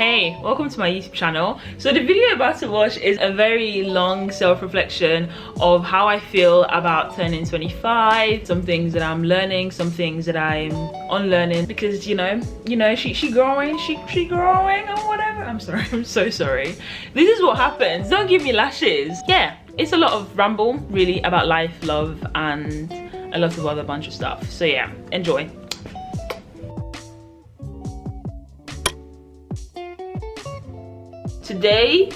Hey, welcome to my YouTube channel. So the video you're about to watch is a very long self-reflection of how I feel about turning 25, some things that I'm learning, some things that I'm unlearning, because you know, she growing or whatever. I'm sorry, I'm so sorry. This is what happens. Don't give me lashes. Yeah, it's a lot of ramble really about life, love, and a lot of other bunch of stuff. So yeah, enjoy. Today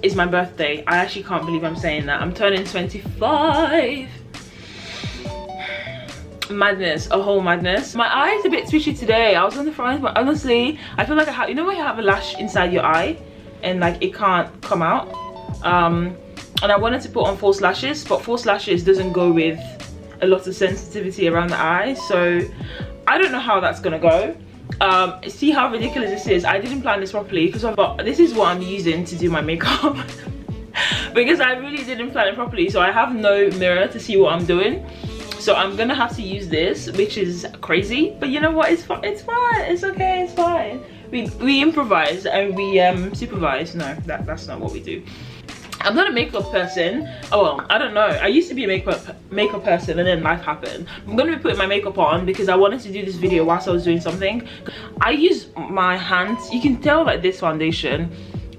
is my birthday. I actually can't believe I'm saying that. I'm turning 25. Madness, a whole madness. My eye's a bit twitchy today. I was on the front, but honestly, I feel like I have, you know when you have a lash inside your eye and like it can't come out? And I wanted to put on false lashes, but false lashes doesn't go with a lot of sensitivity around the eye. So I don't know how that's gonna go. See how ridiculous this is. I didn't plan this properly because I thought this is what I'm using to do my makeup because I really didn't plan it properly, so I have no mirror to see what I'm doing, so I'm gonna have to use this, which is crazy, but you know what, it's fine, it's okay, it's fine. We improvise and we supervise. No, that's not what we do. I'm not a makeup person. Oh well, I don't know. I used to be a makeup person and then life happened. I'm gonna be putting my makeup on because I wanted to do this video whilst I was doing something. I use my hands. You can tell that this foundation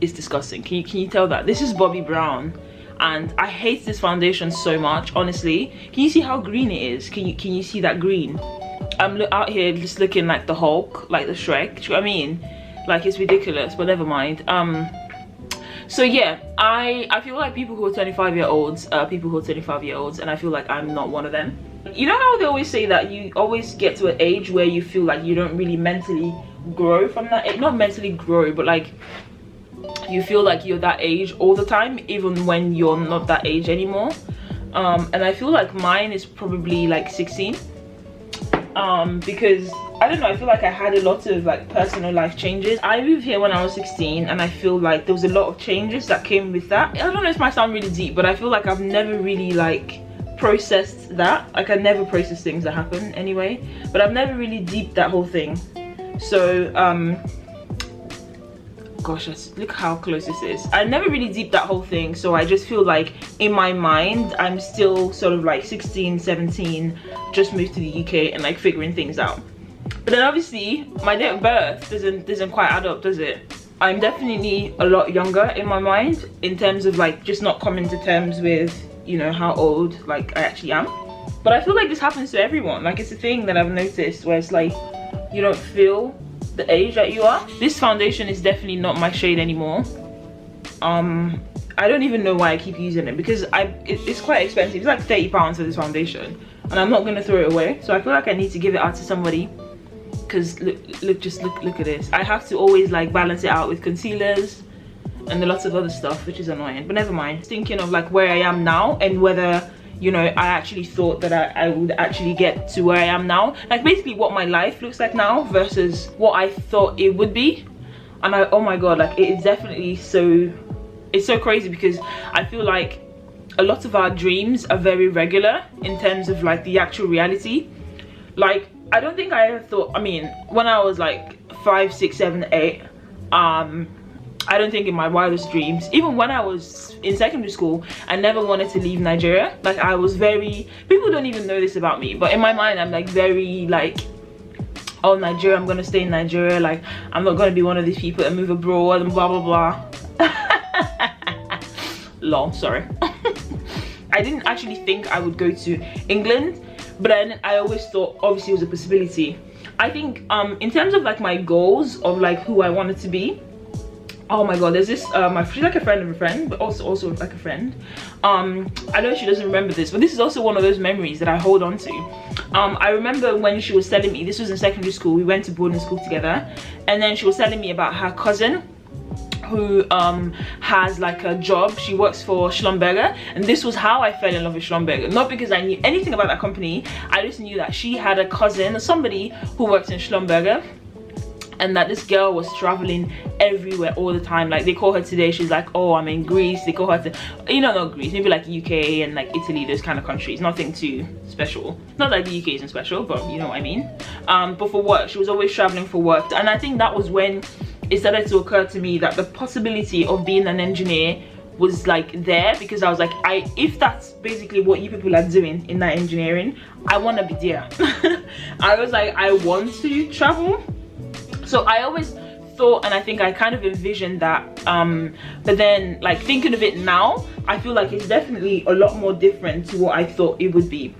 is disgusting. Can you tell that? This is Bobbi Brown and I hate this foundation so much, honestly. Can you see how green it is? Can you see that green? I'm out here just looking like the Hulk, like the Shrek. Do you know what I mean? Like, it's ridiculous, but never mind. So yeah, I feel like people who are 25-year-olds and I feel like I'm not one of them. You know how they always say that you always get to an age where you feel like you don't really mentally grow from that age? Not mentally grow, but like you feel like you're that age all the time even when you're not that age anymore. And I feel like mine is probably like 16, because I don't know, I feel like I had a lot of like personal life changes. I moved here when I was 16 and I feel like there was a lot of changes that came with that. I don't know, this might sound really deep, but I feel like I've never really like processed that. Like I never process things that happen anyway, but I've never really deeped that whole thing. So gosh, look how close this is. I never really deeped that whole thing, so I just feel like in my mind I'm still sort of like 16, 17, just moved to the UK and like figuring things out. But then obviously my date of birth doesn't quite add up, does it? I'm definitely a lot younger in my mind in terms of like just not coming to terms with, you know, how old like I actually am. But I feel like this happens to everyone. Like it's a thing that I've noticed where it's like you don't feel the age that you are. This foundation is definitely not my shade anymore. I don't even know why I keep using it because it's quite expensive. It's like £30 for this foundation and I'm not gonna throw it away, so I feel like I need to give it out to somebody. Because look at this. I have to always like balance it out with concealers and a lot of other stuff, which is annoying, but never mind. Thinking of like where I am now and whether, you know, I actually thought that I would actually get to where I am now, like basically what my life looks like now versus what I thought it would be. And oh my god, like it is definitely it's so crazy because I feel like a lot of our dreams are very regular in terms of like the actual reality. Like I don't think I ever thought, I mean, when I was like 5, 6, 7, 8, I don't think in my wildest dreams, even when I was in secondary school, I never wanted to leave Nigeria. Like I was very, people don't even know this about me, but in my mind I'm like very like, oh Nigeria, I'm gonna stay in Nigeria, like I'm not gonna be one of these people that move abroad and blah blah blah. Lol, sorry. I didn't actually think I would go to England, but then I always thought obviously it was a possibility. I think in terms of like my goals of like who I wanted to be, oh my god, there's this she's like a friend of a friend, but also like a friend. I know she doesn't remember this, but this is also one of those memories that I hold on to. I remember when she was telling me, this was in secondary school, we went to boarding school together, and then she was telling me about her cousin who has like a job. She works for Schlumberger, and this was how I fell in love with Schlumberger. Not because I knew anything about that company, I just knew that she had a cousin, somebody who works in Schlumberger, and that this girl was traveling everywhere all the time. Like they call her today, she's like, oh I'm in Greece. They call her to, you know, not Greece, maybe like UK and like Italy, those kind of countries. Nothing too special, not like the UK isn't special, but you know what I mean. But for work, she was always traveling for work, and I think that was when it started to occur to me that the possibility of being an engineer was like there, because I was like, if that's basically what you people are doing in that engineering, I want to be there. I was like, I want to travel. So I always thought, and I think I kind of envisioned that, but then like thinking of it now, I feel like it's definitely a lot more different to what I thought it would be.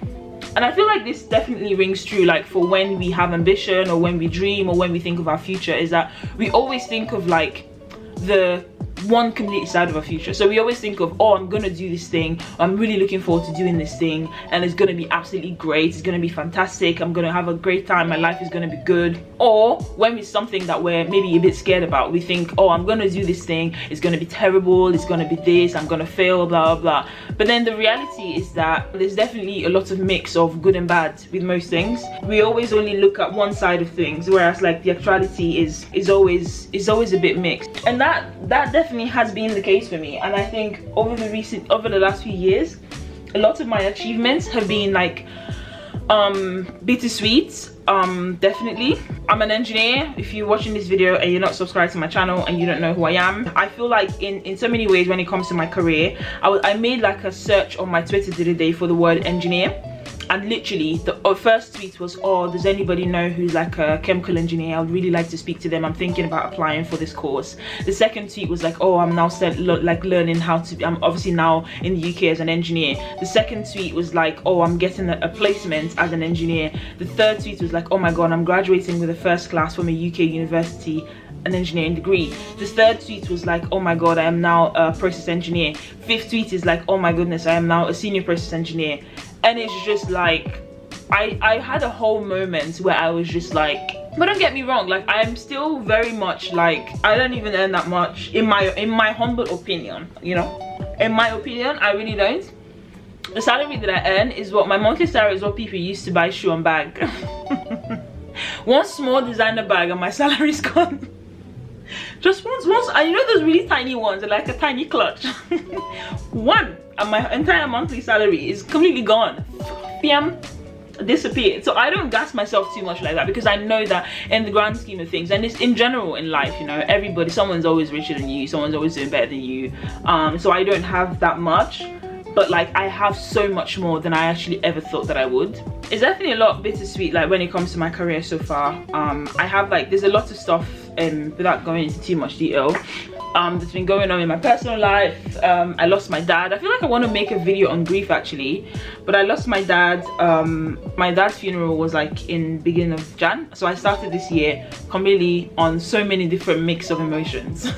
And I feel like this definitely rings true, like for when we have ambition, or when we dream, or when we think of our future, is that we always think of like the one complete side of our future. So we always think of, oh, I'm gonna do this thing, I'm really looking forward to doing this thing, and it's gonna be absolutely great, it's gonna be fantastic, I'm gonna have a great time, my life is gonna be good. Or when it's something that we're maybe a bit scared about, we think, oh, I'm gonna do this thing, it's gonna be terrible, it's gonna be this, I'm gonna fail, blah blah. But then the reality is that there's definitely a lot of mix of good and bad with most things. We always only look at one side of things, whereas like the actuality is always a bit mixed. And that definitely has been the case for me. And I think over the last few years, a lot of my achievements have been like bittersweet. Definitely, I'm an engineer. If you're watching this video and you're not subscribed to my channel and you don't know who I am, I feel like in so many ways when it comes to my career, I made like a search on my Twitter the other day for the word engineer, and literally the first tweet was, oh, does anybody know who's like a chemical engineer? I would really like to speak to them, I'm thinking about applying for this course. The second tweet was like, oh, I'm now learning how to, I'm obviously now in the UK as an engineer. The second tweet was like, oh, I'm getting a placement as an engineer. The third tweet was like, oh my god, I'm graduating with a first class from a UK university, an engineering degree. The third tweet was like, oh my god, I am now a process engineer. Fifth tweet is like, oh my goodness, I am now a senior process engineer. And it's just like, I had a whole moment where I was just like, but don't get me wrong, like I am still very much like, I don't even earn that much in my humble opinion, you know. In my opinion, I really don't. The salary that I earn is what my monthly salary is, what people used to buy shoe and bag. One small designer bag and my salary's gone. Just once, and you know those really tiny ones, like a tiny clutch. One, and my entire monthly salary is completely gone. Fiam, disappeared. So I don't gas myself too much like that, because I know that in the grand scheme of things, and it's in general in life, you know, everybody, someone's always richer than you, someone's always doing better than you. So I don't have that much, but like I have so much more than I actually ever thought that I would. It's definitely a lot bittersweet, like when it comes to my career so far. I have like, there's a lot of stuff, without going into too much detail, that's been going on in my personal life. I lost my dad. I feel like I want to make a video on grief actually, but I lost my dad. My dad's funeral was like in beginning of Jan, so I started this year completely on so many different mix of emotions.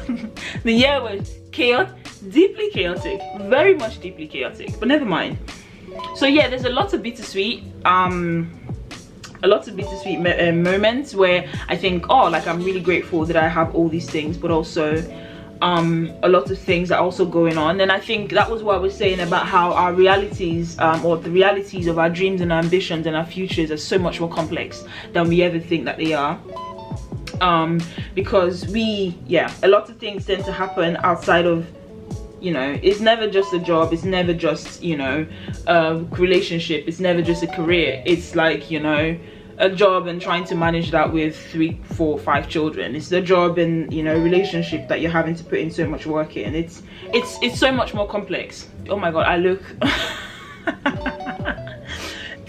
The year was chaotic, deeply chaotic, very much deeply chaotic, but never mind. So yeah, there's a lot of bittersweet moments where I think, oh, like I'm really grateful that I have all these things, but also a lot of things are also going on. And I think that was what I was saying about how our realities, or the realities of our dreams and our ambitions and our futures are so much more complex than we ever think that they are. Because a lot of things tend to happen outside of, you know, it's never just a job, it's never just, you know, a relationship, it's never just a career. It's like, you know, a job and trying to manage that with 3, 4, 5 children. It's the job and, you know, relationship that you're having to put in so much work in. It's so much more complex. Oh my god, I look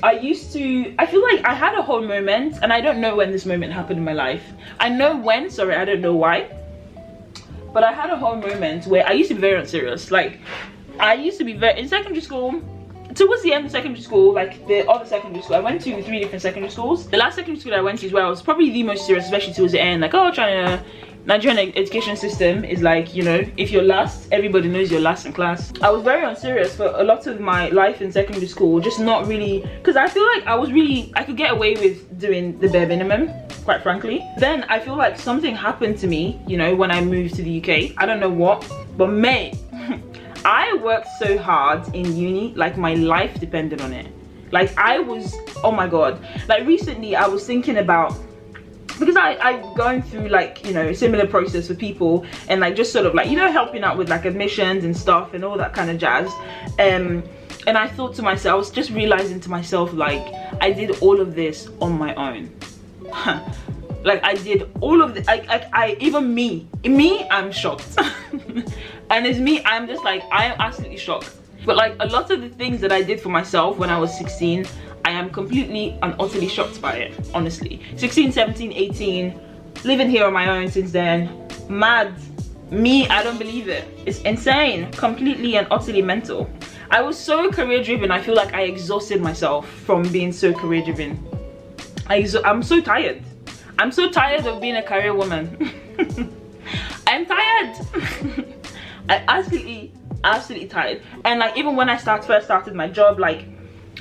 I feel like I had a whole moment, and I don't know when this moment happened in my life. I know when, sorry, I don't know why, but I had a whole moment where I used to be very unserious. Like I used to be very, in secondary school, towards the end of secondary school, like the other secondary school, I went to 3 different secondary schools. The last secondary school I went to is where I was probably the most serious, especially towards the end. Like, oh, Nigerian education system is like, you know, if you're last, everybody knows you're last in class. I was very unserious for a lot of my life in secondary school, just not really, because I feel like I could get away with doing the bare minimum, quite frankly. Then I feel like something happened to me, you know, when I moved to the UK. I don't know what, but mate, I worked so hard in uni, like my life depended on it. Like I was, oh my god, like recently I was thinking about, because I'm going through like, you know, a similar process for people, and like just sort of like, you know, helping out with like admissions and stuff and all that kind of jazz. And I thought to myself, I was just realizing to myself, like I did all of this on my own. Like I did all of the, even me, I'm shocked. And it's me, I'm just like, I am absolutely shocked. But like a lot of the things that I did for myself when I was 16, I am completely and utterly shocked by it, honestly. 16, 17, 18, living here on my own since then. Mad. Me, I don't believe it. It's insane. Completely and utterly mental. I was so career driven. I feel like I exhausted myself from being so career driven. I'm so tired. I'm so tired of being a career woman. I'm tired. I'm absolutely tired. And like even when I first started my job, like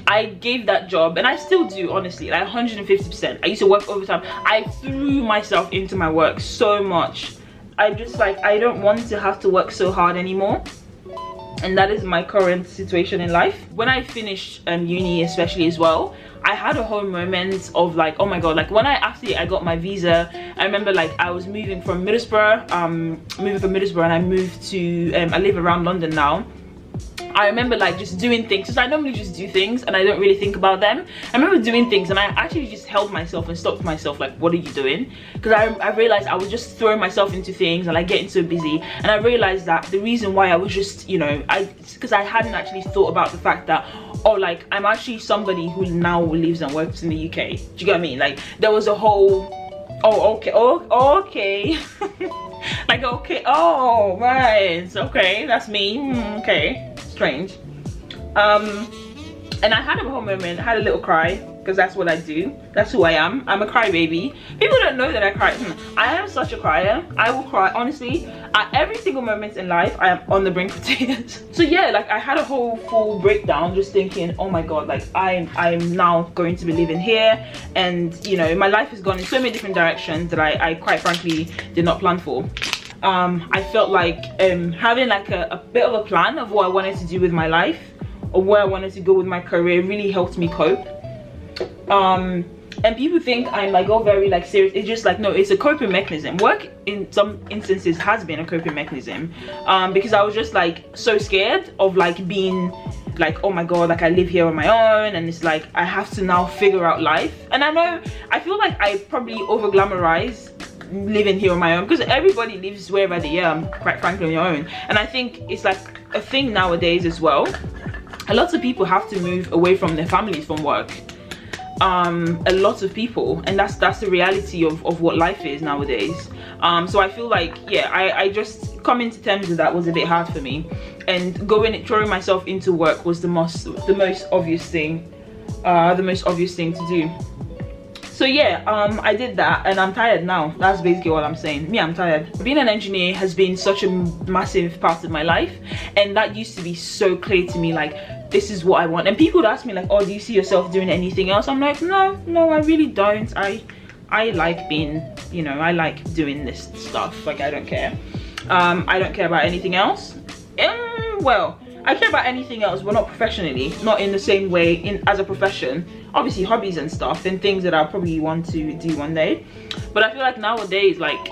I gave that job, and I still do, honestly, like 150%. I used to work overtime. I threw myself into my work so much. I just like, I don't want to have to work so hard anymore. And that is my current situation in life. When I finished uni especially as well, I had a whole moment of like, oh my god, like when I got my visa, I remember like I was moving from Middlesbrough, and I moved to, I live around London now. I remember like just doing things, because I normally just do things and I don't really think about them. I remember doing things and I actually just held myself and stopped myself, like, what are you doing? Because I realized I was just throwing myself into things and like getting so busy, and I realized that the reason why I was just, you know, because I hadn't actually thought about the fact that, oh, like I'm actually somebody who now lives and works in the UK. Do you get what I mean? Like there was a whole, oh okay, oh okay. Like okay, oh right, okay, that's me. Okay, strange. And I had a whole moment, I had a little cry, because that's what I do. That's who I am. I'm a crybaby. People don't know that I cry. I am such a crier. I will cry, honestly, at every single moment in life. I am on the brink of tears. So yeah, like I had a whole full breakdown, just thinking, oh my god, like I'm now going to be living here, and you know, my life has gone in so many different directions that I quite frankly did not plan for. I felt like having like a bit of a plan of what I wanted to do with my life, or where I wanted to go with my career, really helped me cope. And people think I'm like, oh, very like serious. It's just like, no, it's a coping mechanism. Work in some instances has been a coping mechanism, because I was just like so scared of like being like, oh my god, like I live here on my own, and it's like I have to now figure out life. And I feel like I probably over glamorize living here on my own, because everybody lives wherever they are, quite frankly, on your own. And I think it's like a thing nowadays as well. A lot of people have to move away from their families from work. A lot of people, and that's the reality of what life is nowadays. So I feel like, yeah, I just coming to terms with that was a bit hard for me, and throwing myself into work was the most obvious thing to do. So yeah, I did that, and I'm tired now. That's basically what I'm saying. Me, I'm tired. Being an engineer has been such a massive part of my life, and that used to be so clear to me, like this is what I want. And people would ask me like, oh, do you see yourself doing anything else? I'm like, no, I really don't. I like being, you know, I like doing this stuff. Like I don't care. I don't care about anything else. Well, I care about anything else, but not professionally, not in the same way as a profession. Obviously hobbies and stuff and things that I'll probably want to do one day. But I feel like nowadays, like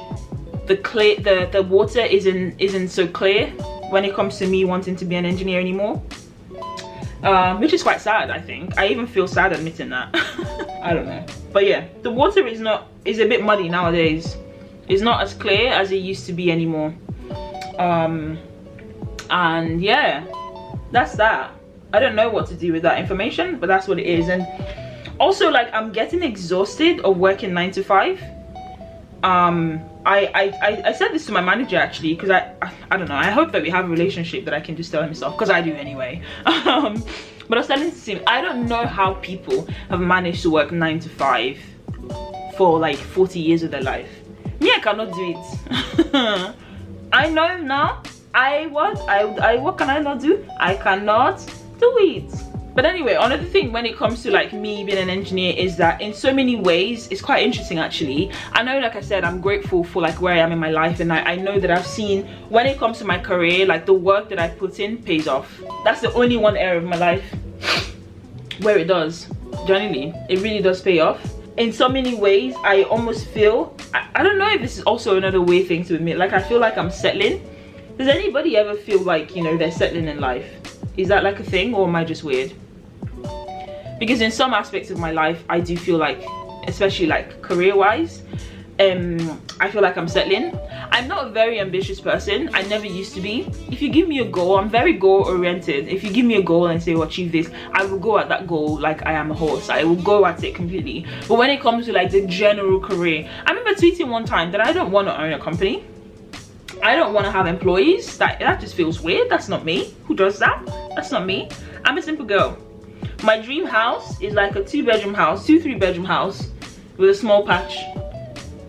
the water isn't so clear when it comes to me wanting to be an engineer anymore. Which is quite sad, I think. I even feel sad admitting that. I don't know. But yeah, the water is a bit muddy nowadays. It's not as clear as it used to be anymore. And yeah, that's that. I don't know what to do with that information, but that's what it is. And also, like, I'm getting exhausted of working 9 to 5. I said this to my manager actually, because I don't know, I hope that we have a relationship that I can just tell him stuff, because I do anyway. But I was telling him, I don't know how people have managed to work 9 to 5 for like 40 years of their life. Me, I cannot do it. I know now. What can I not do? I cannot do it. But anyway, another thing when it comes to like me being an engineer is that in so many ways it's quite interesting actually. I know, like I said, I'm grateful for like where I am in my life, and I know that I've seen when it comes to my career, like the work that I put in pays off. That's the only one area of my life where it does. Generally, it really does pay off. In so many ways, I almost feel, I don't know if this is also another weird thing to admit, like I feel like I'm settling. Does anybody ever feel like, you know, they're settling in life? Is that like a thing, or am I just weird? Because in some aspects of my life, I do feel like, especially like career-wise, I feel like I'm settling. I'm not a very ambitious person. I never used to be. If you give me a goal, I'm very goal oriented. If you give me a goal and say, well, achieve this, I will go at that goal like I am a horse. I will go at it completely. But when it comes to like the general career, I remember tweeting one time that I don't want to own a company. I don't want to have employees. That just feels weird. That's not me. Who does that? That's not me. I'm a simple girl. My dream house is like a 2-bedroom house, 3-bedroom house with a small patch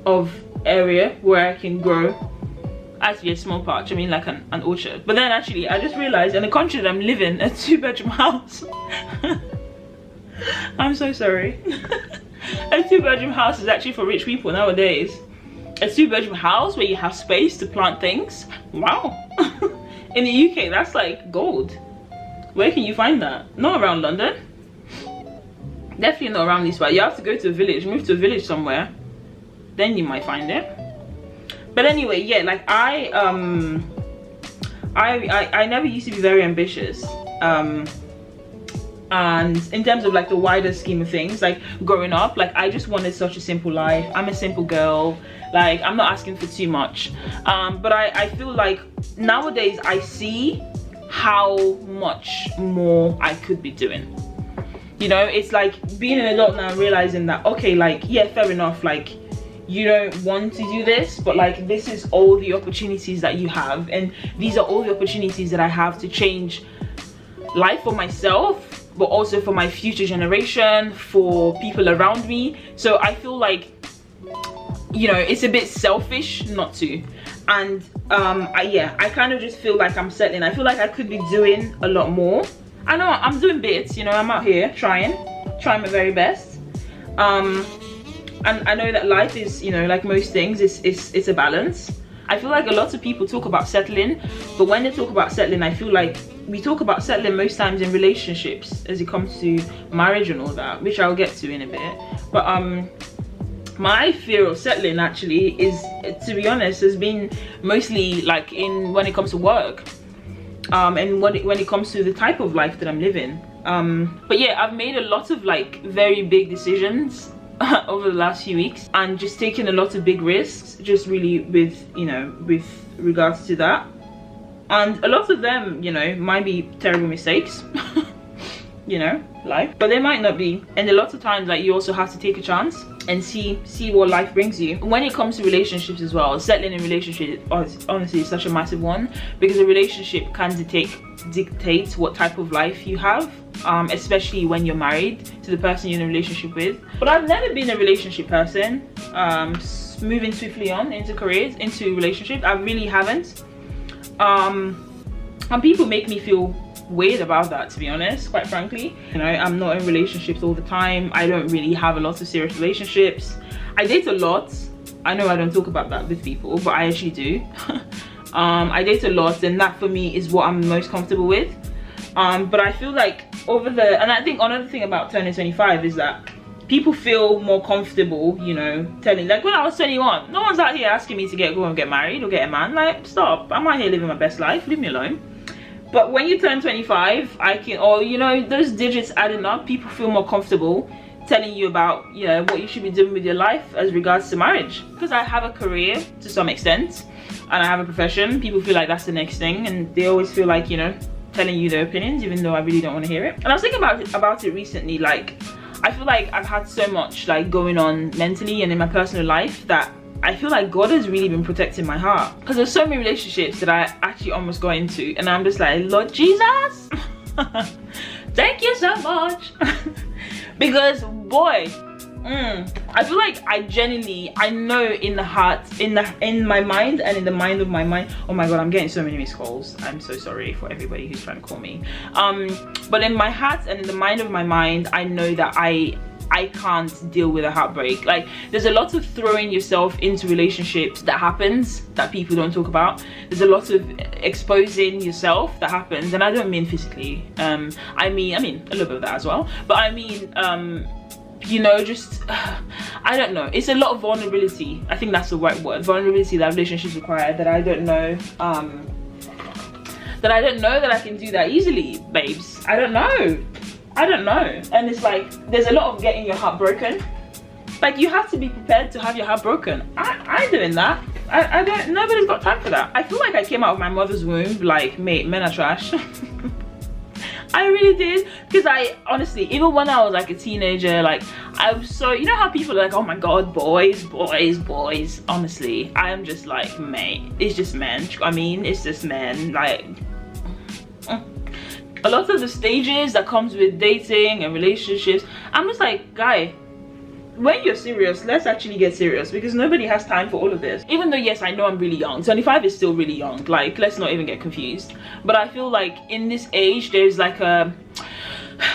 of area where I can grow. Actually, a small patch, I mean like an orchard. But then actually I just realized in the country that I'm living, a 2-bedroom house. I'm so sorry. A 2-bedroom house is actually for rich people nowadays. A 2-bedroom house where you have space to plant things, wow. In the UK, that's like gold. Where can you find that? Not around London. Definitely not around this way. You have to go to a village, move to a village somewhere, then you might find it. But anyway, yeah, like I never used to be very ambitious, and in terms of like the wider scheme of things, like growing up, like I just wanted such a simple life. I'm a simple girl, like I'm not asking for too much, but I feel like nowadays I see how much more I could be doing. You know, it's like being an adult now, realizing that, okay, like, yeah, fair enough, like you don't want to do this, but like this is all the opportunities that you have, and these are all the opportunities that I have to change life for myself, but also for my future generation, for people around me. So I feel like, you know, it's a bit selfish not to. And I kind of just feel like I'm settling. I feel like I could be doing a lot more. I know I'm doing bits, you know, I'm out here trying my very best. And I know that life is, you know, like most things, it's a balance. I feel like a lot of people talk about settling, but when they talk about settling, I feel like we talk about settling most times in relationships as it comes to marriage and all that, which I'll get to in a bit. But my fear of settling actually is, to be honest, has been mostly like when it comes to work, and when it comes to the type of life that I'm living. But yeah, I've made a lot of like very big decisions over the last few weeks, and just taking a lot of big risks, just really with, you know, with regards to that. And a lot of them, you know, might be terrible mistakes. You know, life, but they might not be. And a lot of times, like, you also have to take a chance and see what life brings you. When it comes to relationships as well, settling in relationship honestly is such a massive one, because a relationship can dictate what type of life you have, especially when you're married to the person you're in a relationship with. But I've never been a relationship person. Moving swiftly on into careers, into relationships, I really haven't. And people make me feel weird about that, to be honest, quite frankly. You know, I'm not in relationships all the time. I don't really have a lot of serious relationships. I date a lot. I know I don't talk about that with people, but I actually do. I date a lot, and that for me is what I'm most comfortable with. But I feel like and I think another thing about turning 25 is that people feel more comfortable, you know, telling, like when I was 21, no one's out here asking me to go and get married or get a man. Like, stop, I'm out here living my best life, leave me alone. But when you turn 25, or you know, those digits adding up, people feel more comfortable telling you about, you know, what you should be doing with your life as regards to marriage. Because I have a career to some extent, and I have a profession, people feel like that's the next thing, and they always feel like, you know, telling you their opinions, even though I really don't want to hear it. And I was thinking about it recently, like, I feel like I've had so much like going on mentally and in my personal life that I feel like God has really been protecting my heart, because there's so many relationships that I actually almost got into, and I'm just like, Lord Jesus, thank you so much. Because boy, I feel like I know in the heart, in my mind, and in the mind of my mind. Oh my God, I'm getting so many missed calls. I'm so sorry for everybody who's trying to call me. But in my heart and in the mind of my mind, I know that I can't deal with a heartbreak. Like, there's a lot of throwing yourself into relationships that happens that people don't talk about. There's a lot of exposing yourself that happens, and I don't mean physically. I mean a little bit of that as well, but I mean, you know, just I don't know, it's a lot of vulnerability. I think that's the right word, vulnerability that relationships require, that I don't know that I can do that easily, babes. I don't know. And it's like, there's a lot of getting your heart broken. Like, you have to be prepared to have your heart broken. I ain't doing that. I don't, nobody's got time for that. I feel like I came out of my mother's womb like, mate, men are trash. I really did, because I honestly, even when I was like a teenager, like, I was so, you know how people are like, oh my god, boys. Honestly, I am just like, mate, it's just men. I mean, it's just men. Like, a lot of the stages that comes with dating and relationships, I'm just like, guy, when you're serious, let's actually get serious, because nobody has time for all of this. Even though, yes, I know I'm really young, 25 is still really young, like, let's not even get confused. But I feel like in this age there's like a,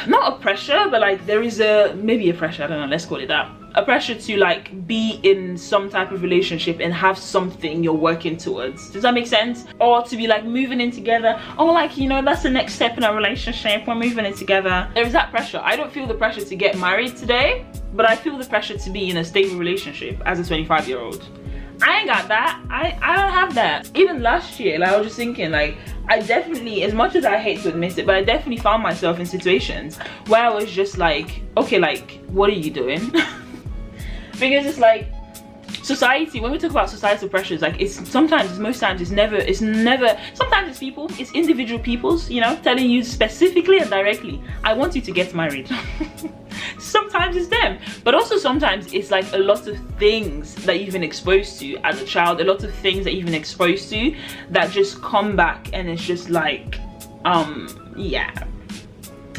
not a pressure, but like there is a, maybe a pressure, I don't know, let's call it that, a pressure to like be in some type of relationship and have something you're working towards. Does that make sense? Or to be like moving in together, or like, you know, that's the next step in our relationship, we're moving in together. There is that pressure. I don't feel the pressure to get married today, but I feel the pressure to be in a stable relationship as a 25-year-old. I ain't got that. I don't have that. Even last year, like, I was just thinking, like, I definitely, as much as I hate to admit it, but I definitely found myself in situations where I was just like, okay, like, what are you doing? Because it's like, society, when we talk about societal pressures, like, it's sometimes, most times, it's never, sometimes it's people, it's individual peoples, you know, telling you specifically and directly, I want you to get married. Sometimes it's them, but also sometimes it's like a lot of things that you've been exposed to as a child, a lot of things that you've been exposed to that just come back, and it's just like, yeah.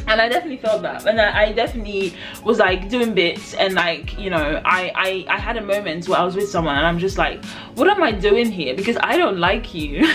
And I definitely felt that, and I definitely was like doing bits, and like, you know, I had a moment where I was with someone and I'm just like, what am I doing here? Because I don't like you.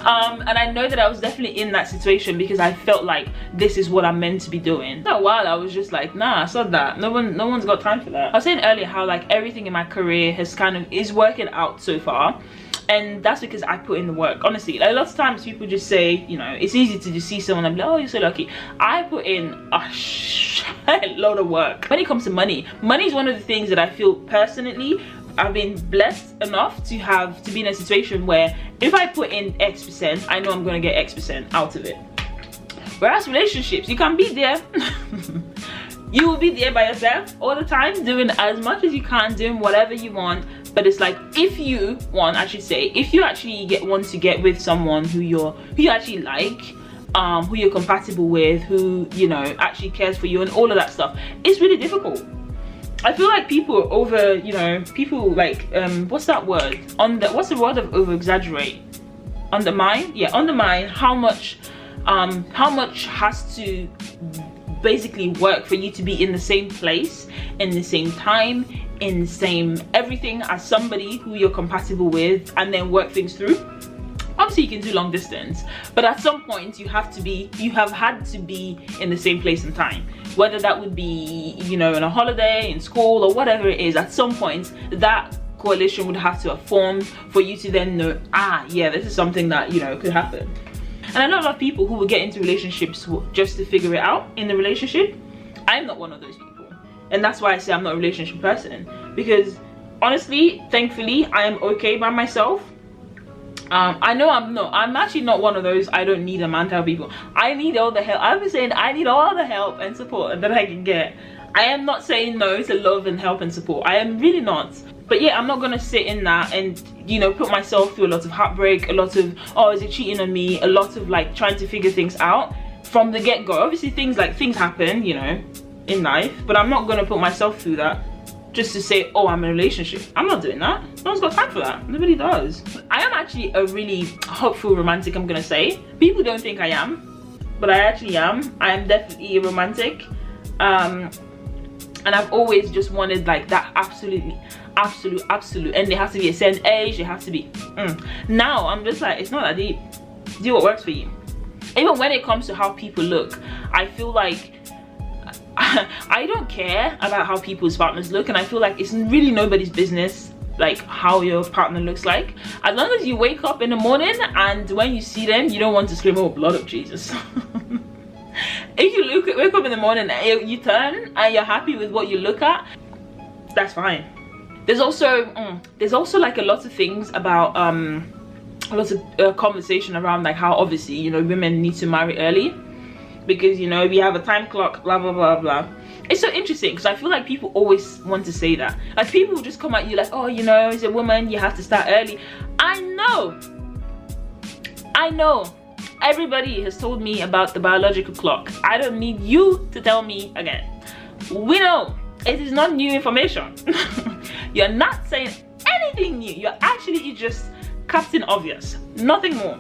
And I know that I was definitely in that situation because I felt like this is what I'm meant to be doing. For a while I was just like, nah, I saw that. No one's got time for that. I was saying earlier how like everything in my career has kind of is working out so far. And that's because I put in the work. Honestly, like, a lot of times people just say, you know, it's easy to just see someone and be like, oh, you're so lucky. I put in a lot of work. When it comes to money, money is one of the things that I feel personally I've been blessed enough to be in a situation where if I put in X%, I know I'm gonna get X% out of it. Whereas relationships, you can be there. You will be there by yourself all the time, doing as much as you can, doing whatever you want. But it's like, if you want, I should say, if you actually want to get with someone who you actually like, who you're compatible with, who, you know, actually cares for you and all of that stuff, it's really difficult. I feel like people over, you know, people like, what's that word? What's the word of over exaggerate? Undermine? Yeah, undermine how much has to basically work for you to be in the same place, in the same time, in the same everything as somebody who you're compatible with, and then work things through. Obviously you can do long distance, but at some point you have had to be in the same place and time, whether that would be, you know, on a holiday, in school, or whatever it is. At some point that coalition would have to have formed for you to then know, ah, yeah, this is something that, you know, could happen. And I know a lot of people who will get into relationships just to figure it out in the relationship. I'm not one of those people, and that's why I say I'm not a relationship person, because honestly, thankfully, I am okay by myself. I know I'm actually not one of those I don't need a man type of people. I need all the help. I've been saying I need all the help and support that I can get. I am not saying no to love and help and support. I am really not. But yeah, I'm not gonna sit in that and, you know, put myself through a lot of heartbreak, a lot of, oh, is it cheating on me, a lot of like trying to figure things out from the get-go. Obviously things happen, you know, in life, but I'm not gonna put myself through that just to say, oh, I'm in a relationship. I'm not doing that. No one's got time for that. Nobody does. I am actually a really hopeful romantic, I'm gonna say. People don't think I am, but I actually am. I am definitely a romantic. And I've always just wanted like that absolute, and they have to be a certain age, they have to be, Now I'm just like, it's not that deep. Do what works for you. Even when it comes to how people look, I feel like I don't care about how people's partners look, and I feel like it's really nobody's business like how your partner looks like, as long as you wake up in the morning and when you see them you don't want to scream, oh, blood of Jesus. If you wake up in the morning and you turn and you're happy with what you look at, that's fine. There's also like a lot of things about a lot of conversation around like how obviously, you know, women need to marry early because, you know, we have a time clock, blah blah blah blah. it's so interesting because I feel like people always want to say that. Like people will just come at you like, oh, you know, as a woman you have to start early. I know everybody has told me about the biological clock. I don't need you to tell me again. We know it is not new information. You're not saying anything new. You're actually just Captain Obvious, nothing more.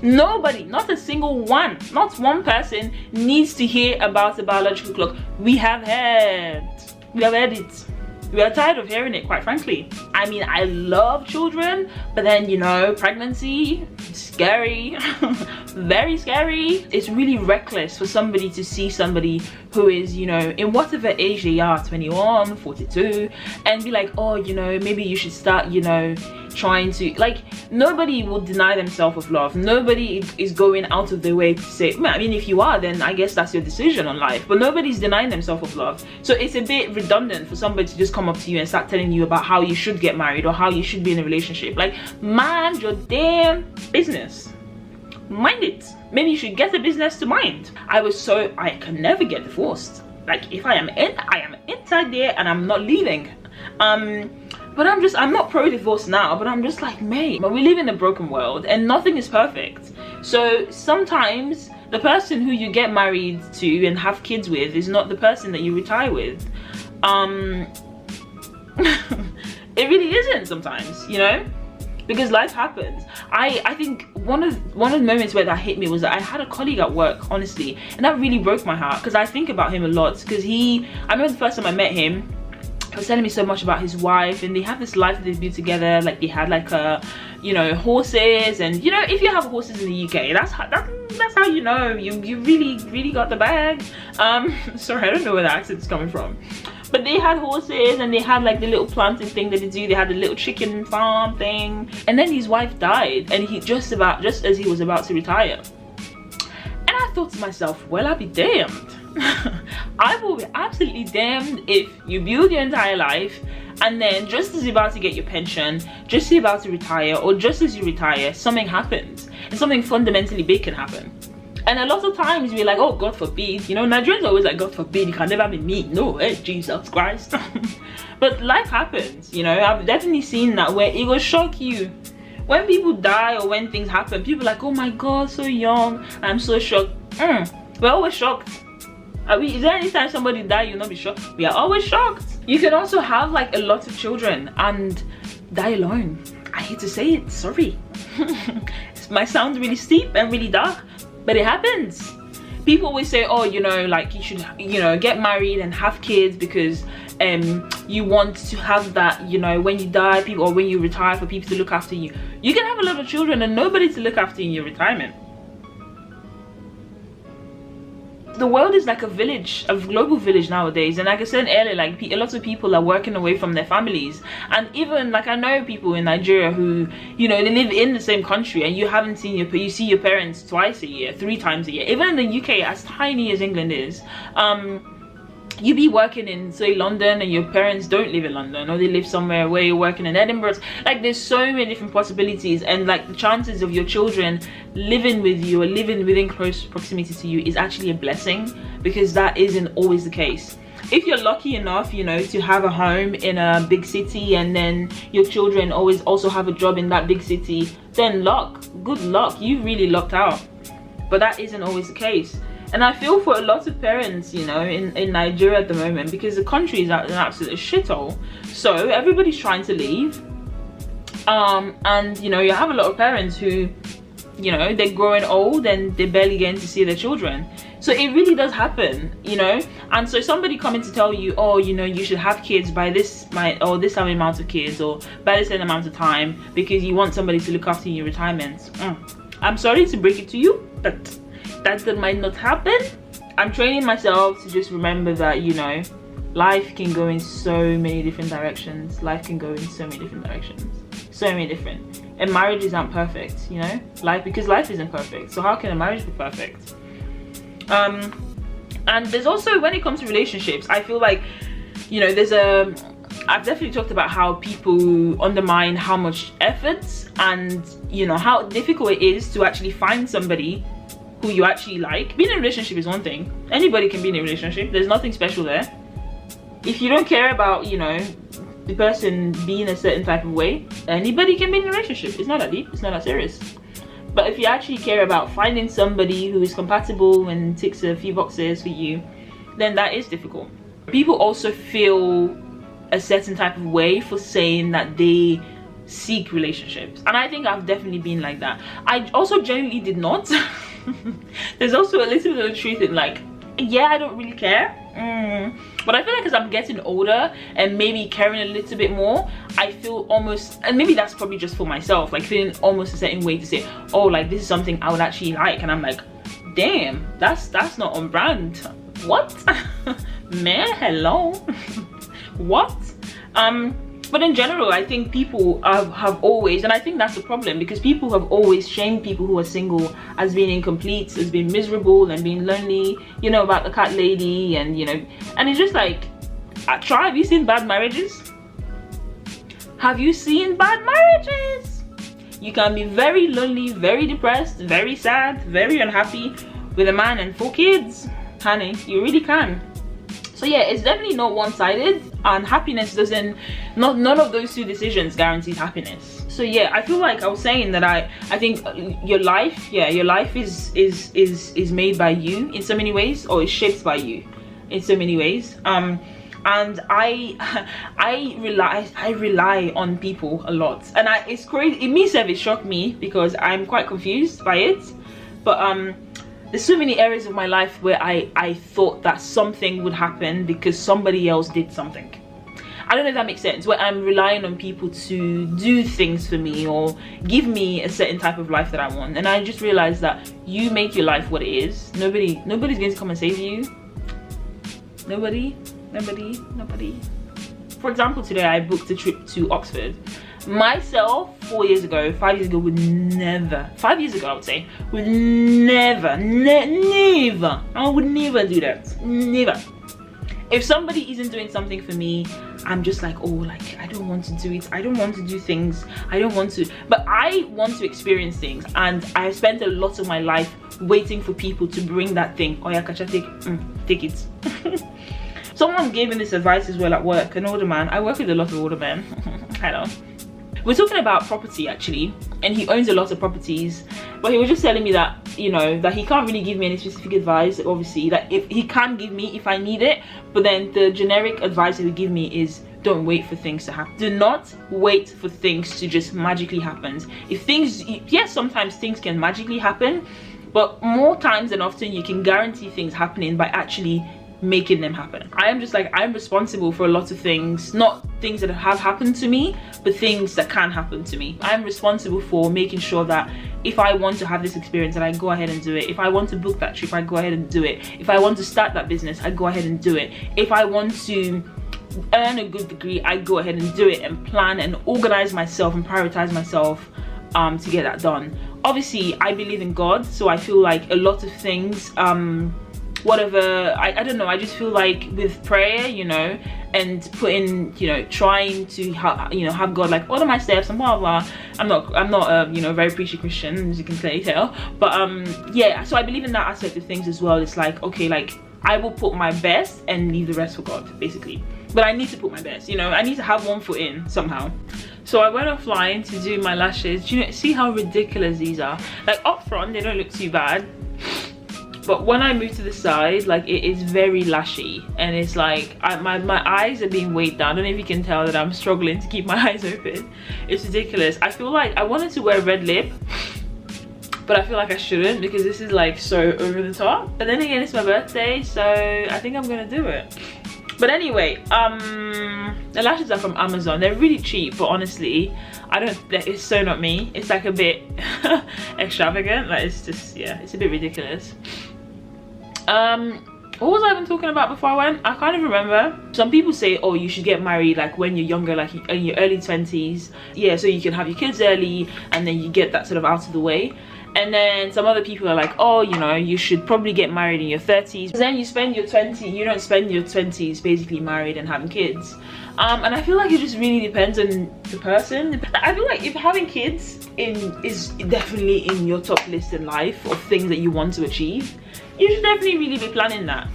Nobody, not a single one, not one person needs to hear about the biological clock. We have heard it. We are tired of hearing it, quite frankly. I mean, I love children, but then, you know, pregnancy, scary, very scary. It's really reckless for somebody to see somebody who is, you know, in whatever age they are, 21, 42, and be like, oh, you know, maybe you should start, you know, trying to, like, nobody will deny themselves of love. Nobody is going out of their way to say, I mean, if you are, then I guess that's your decision on life, but nobody's denying themselves of love. So it's a bit redundant for somebody to just come up to you and start telling you about how you should get married or how you should be in a relationship. Like, mind your damn business. Mind it. Maybe you should get a business to mind. I can never get divorced. Like, if I am inside there and I'm not leaving. But I'm not pro-divorce now, but I'm just like, mate, but we live in a broken world and nothing is perfect. So sometimes the person who you get married to and have kids with is not the person that you retire with. It really isn't sometimes, you know, because life happens. I think one of the moments where that hit me was that I had a colleague at work, honestly, and that really broke my heart because I think about him a lot. Because I remember the first time I met him, he was telling me so much about his wife, and they have this life that they built together. Like, they had like you know, horses, and you know, if you have horses in the UK, that's how you know you really got the bag. Sorry, I don't know where the accent's coming from, but they had horses and they had like the little planting thing that they do. They had a little chicken farm thing, and then his wife died, and he just as he was about to retire. And I thought to myself, well, I'll be damned. I will be absolutely damned if you build your entire life and then just as you're about to get your pension, just as you're about to retire, or just as you retire, something happens, and something fundamentally big can happen. And a lot of times we're like, oh, God forbid, you know, Nigerians are always like, God forbid, it can never be me. No, hey, Jesus Christ. But life happens, you know. I've definitely seen that where it will shock you when people die or when things happen. People are like, oh my God, so young, I'm so shocked. We're always shocked. Is there any time somebody die you'll not be shocked? We are always shocked. You can also have like a lot of children and die alone. I hate to say it, sorry. It might sound really steep and really dark, but it happens. People always say, oh, you know, like you should, you know, get married and have kids because you want to have that, you know, when you die, people, or when you retire, for people to look after you. You can have a lot of children and nobody to look after in your retirement. The world is like a village, a global village nowadays, and like I said earlier, like a lot of people are working away from their families. And even like I know people in Nigeria who, you know, they live in the same country and you haven't seen you see your parents twice a year, 3 times a year. Even in the UK, as tiny as England is, you be working in, say, London, and your parents don't live in London, or they live somewhere where you're working in Edinburgh. Like, there's so many different possibilities, and like the chances of your children living with you or living within close proximity to you is actually a blessing, because that isn't always the case. If you're lucky enough, you know, to have a home in a big city, and then your children always also have a job in that big city, then good luck, you really lucked out. But that isn't always the case. And I feel for a lot of parents, you know, in Nigeria at the moment, because the country is an absolute shithole. So everybody's trying to leave. And, you know, you have a lot of parents who, you know, they're growing old and they're barely getting to see their children. So it really does happen, you know. And so somebody coming to tell you, oh, you know, you should have kids by this amount of kids, or by this amount of time, because you want somebody to look after your retirement. I'm sorry to break it to you, but that might not happen. I'm training myself to just remember that, you know, life can go in so many different directions. Life can go in so many different directions. So many different. And marriages aren't perfect, you know? Because life isn't perfect. So how can a marriage be perfect? And there's also, when it comes to relationships, I feel like, you know, I've definitely talked about how people undermine how much effort and, you know, how difficult it is to actually find somebody who you actually like. Being in a relationship is one thing. Anybody can be in a relationship. There's nothing special there. If you don't care about, you know, the person being a certain type of way, anybody can be in a relationship. It's not that deep, it's not that serious. But if you actually care about finding somebody who is compatible and ticks a few boxes for you, then that is difficult. People also feel a certain type of way for saying that they seek relationships, and I think I've definitely been like that. I also genuinely did not. There's also a little bit of truth in, like, yeah, I don't really care, but I feel like as I'm getting older and maybe caring a little bit more, I feel almost, and maybe that's probably just for myself, like feeling almost a certain way to say, oh, like this is something I would actually like, and I'm like, damn, that's not on brand. What? Man, hello. What? But in general, I think people have always, and I think that's the problem, because people have always shamed people who are single as being incomplete, as being miserable and being lonely, you know, about the cat lady, and you know, and it's just like, have you seen bad marriages? Have you seen bad marriages? You can be very lonely, very depressed, very sad, very unhappy with a man and 4 kids, honey, you really can. So yeah, it's definitely not one-sided, and happiness doesn't, none of those 2 decisions guarantees happiness. So yeah, I feel like I was saying that I think your life, yeah, your life is made by you in so many ways, or is shaped by you in so many ways. And I rely on people a lot, and it's crazy. It means that it shocked me because I'm quite confused by it, but there's so many areas of my life where I thought that something would happen because somebody else did something. I don't know if that makes sense, where I'm relying on people to do things for me or give me a certain type of life that I want, and I just realized that you make your life what it is. Nobody's going to come and save you. Nobody. For example, today I booked a trip to Oxford. Myself 4 years ago, 5 years ago, would never, 5 years ago I would say, would never, never, I would never do that. Never. If somebody isn't doing something for me, I'm just like, oh, like, I don't want to do it, I don't want to do things, I don't want to, but I want to experience things, and I spent a lot of my life waiting for people to bring that thing. Oh yeah, Kacha, take it. Someone gave me this advice as well at work, an older man. I work with a lot of older men. I know. We're talking about property actually, and he owns a lot of properties, but he was just telling me that, you know, that he can't really give me any specific advice, obviously, that if he can give me if I need it, but then the generic advice he would give me is don't wait for things to happen. Do not wait for things to just magically happen. If things, yes, sometimes things can magically happen, but more times than often you can guarantee things happening by actually making them happen. I am just like, I'm responsible for a lot of things, not things that have happened to me, but things that can happen to me. I'm responsible for making sure that if I want to have this experience, that I go ahead and do it. If I want to book that trip, I go ahead and do it. If I want to start that business, I go ahead and do it. If I want to earn a good degree, I go ahead and do it, and plan and organize myself and prioritize myself to get that done. Obviously, I believe in God, so I feel like a lot of things, whatever, I don't know, I just feel like with prayer, you know, and putting, you know, trying to have God like order my steps and blah blah. I'm not a, you know, very preachy Christian, as you can clearly tell, but yeah, so I believe in that aspect of things as well. It's like, okay, like I will put my best and leave the rest for God, basically. But I need to put my best, you know, I need to have one foot in somehow. So I went offline to do my lashes. Do you know, see how ridiculous these are? Like up front they don't look too bad, but when I move to the side, like it is very lashy, and it's like my eyes are being weighed down. I don't know if you can tell that I'm struggling to keep my eyes open. It's ridiculous. I feel like I wanted to wear red lip, but I feel like I shouldn't because this is like so over the top. But then again, it's my birthday, so I think I'm gonna do it. But anyway, the lashes are from Amazon. They're really cheap, but honestly, it's so not me. It's like a bit extravagant. Like it's just, yeah, it's a bit ridiculous. What was I even talking about before I went? I can't even remember. Some people say, oh, you should get married like when you're younger, like in your early 20s. Yeah, so you can have your kids early and then you get that sort of out of the way. And then some other people are like, oh, you know, you should probably get married in your 30s. Then you spend your 20s, you don't spend your 20s basically married and having kids. And I feel like it just really depends on the person. I feel like if having kids is definitely in your top list in life of things that you want to achieve, you should definitely really be planning that.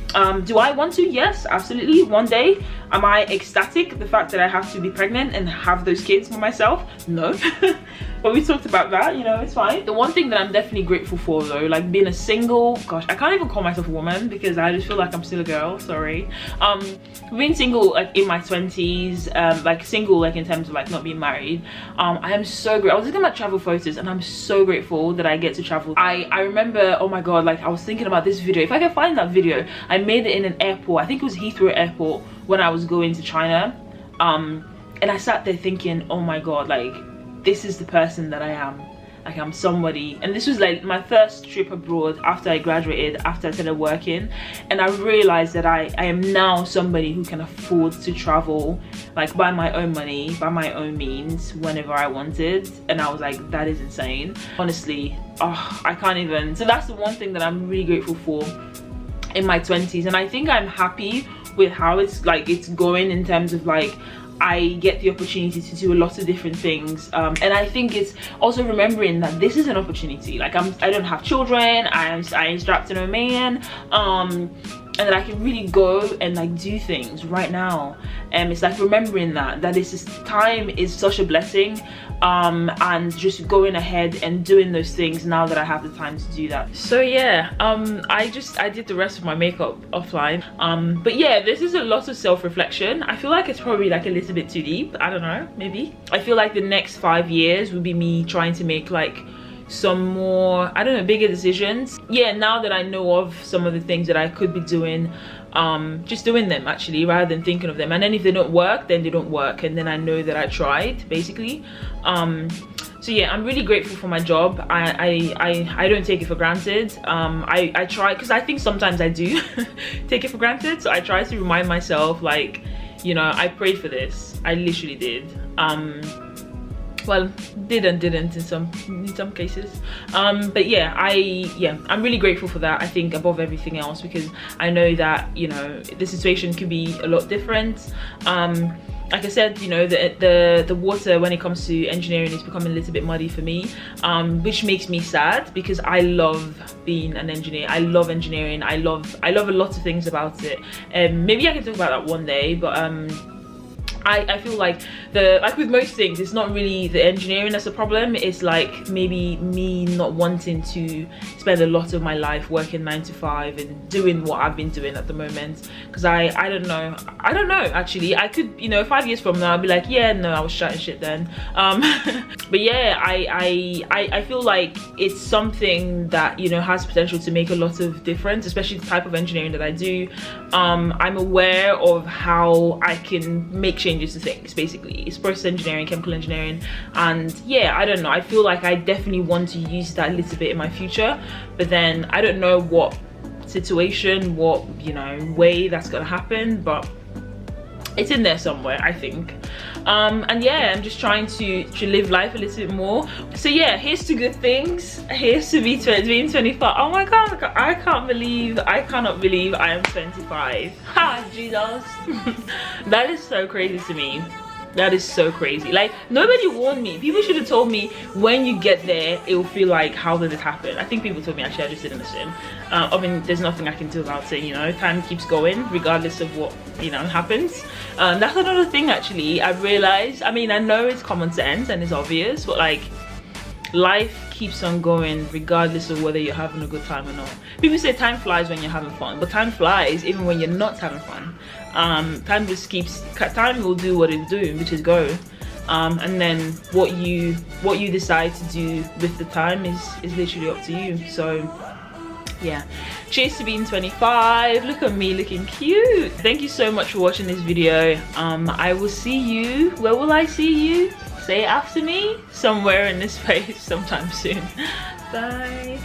Do I want to? Yes, absolutely. One day. Am I ecstatic the fact that I have to be pregnant and have those kids for myself? No. But we talked about that, you know, it's fine. The one thing that I'm definitely grateful for though, like being a single, gosh, I can't even call myself a woman because I just feel like I'm still a girl, sorry. Being single like in my 20s, like single like in terms of like not being married, I am so great. I was looking at my travel photos and I'm so grateful that I get to travel. I remember, oh my god, like I was thinking about this video. If I can find that video, I made it in an airport. I think it was Heathrow Airport when I was going to China. And I sat there thinking, oh my god, like this is the person that I am. Like I'm somebody. And this was like my first trip abroad after I graduated, after I started working, and I realized that I am now somebody who can afford to travel like by my own money, by my own means, whenever I wanted. And I was like, that is insane, honestly. Oh, I can't even. So that's the one thing that I'm really grateful for in my 20s, and I think I'm happy with how it's going in terms of like I get the opportunity to do a lot of different things, and I think it's also remembering that this is an opportunity. Like I don't have children, I ain't strapped to no man, and that I can really go and like do things right now. And it's like remembering that this is, time is such a blessing, and just going ahead and doing those things now that I have the time to do that. So yeah, I did the rest of my makeup offline, but yeah, this is a lot of self-reflection. I feel like it's probably like a little bit too deep, I don't know, maybe. I feel like the next 5 years would be me trying to make like some more, I don't know, bigger decisions. Yeah, now that I know of some of the things that I could be doing, just doing them actually rather than thinking of them. And then if they don't work, then they don't work, and then I know that I tried basically. So yeah, I'm really grateful for my job. I don't take it for granted. I try, because I think sometimes I do take it for granted, so I try to remind myself, like, you know, I prayed for this. I literally did. Well, did and didn't in some cases, but yeah, I'm really grateful for that. I think above everything else, because I know that, you know, the situation could be a lot different. Like I said, you know, the water when it comes to engineering is becoming a little bit muddy for me, which makes me sad because I love being an engineer. I love engineering. I love a lot of things about it. Maybe I can talk about that one day, but I feel like with most things, it's not really the engineering that's a problem. It's like maybe me not wanting to spend a lot of my life working 9 to 5 and doing what I've been doing at the moment. Because I don't know actually. I could, you know, 5 years from now I'll be like, yeah, no, I was chatting shit then. But yeah, I feel like it's something that, you know, has potential to make a lot of difference, especially the type of engineering that I do. I'm aware of how I can make changes to things. Basically, it's process engineering, chemical engineering, and yeah, I don't know, I feel like I definitely want to use that a little bit in my future, but then I don't know what situation, what, you know, way that's gonna happen, but it's in there somewhere, I think. And yeah, I'm just trying to live life a little bit more. So yeah, here's to good things. Here's to being 25. Oh my god, I cannot believe I am 25. Ha, Jesus. That is so crazy to me. That is so crazy. Like, nobody warned me. People should have told me when you get there, it will feel like, how did it happen? I think people told me, actually, I just didn't listen. I mean, there's nothing I can do about it, you know. Time keeps going regardless of what, you know, happens. That's another thing, actually. I realized, I mean, I know it's common sense and it's obvious, but like, life keeps on going regardless of whether you're having a good time or not. People say time flies when you're having fun, but time flies even when you're not having fun. Time just keeps, time will do what it's doing, which is go, and then what you decide to do with the time is literally up to you. So yeah, cheers to being 25. Look at me looking cute. Thank you so much for watching this video. I will see you, where will I see you? Say it after me, somewhere in this space sometime soon. Bye.